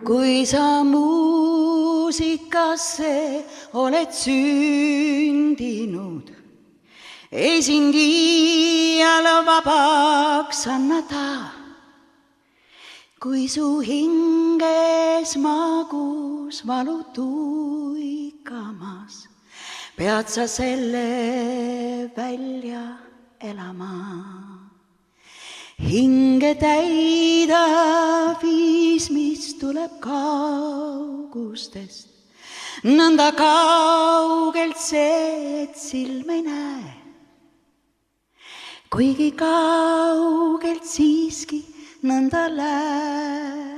kui sa muusikasse oled sündinud, ei sind iial vabaks annata. Kui su hinges magus valu tuikamas, pead sa selle välja elama. Hinge täida viis, mis tuleb kaugustest, nõnda kaugelt see, et silm ei näe. Kuigi kaugelt siiski nõnda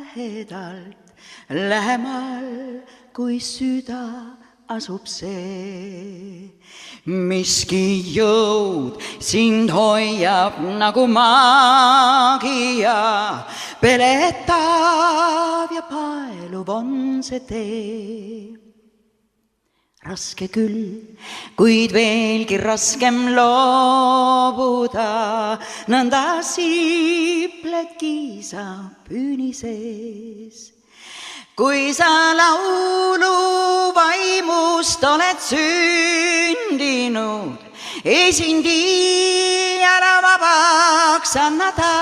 lähedalt, lähemal kui süda asub see. Miski jõud sind hoiab nagu maagia, peletav ja paeluv on see tee. Raske küll, kuid veelgi raskem loobuda, nõnda siipledki sa püüni sees. Kui sa laulu vaimust oled sündinud, ei sind iial vabaks annata.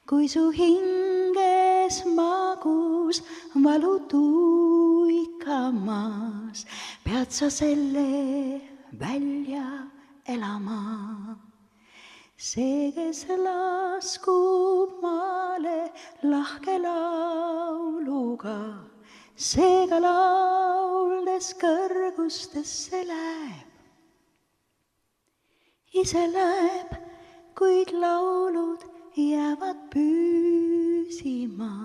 Kui su hinges magus valu tuikamas, pead sa selle välja elama. See, kes laskub maale lahke lauluga, seega lauldes kõrgustesse läheb. Ise läheb, kuid laulud jäävad püsima,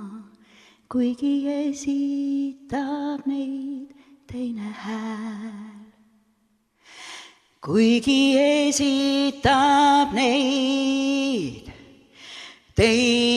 kuigi esitab neid teine hääl. Kuigi esitab neid teine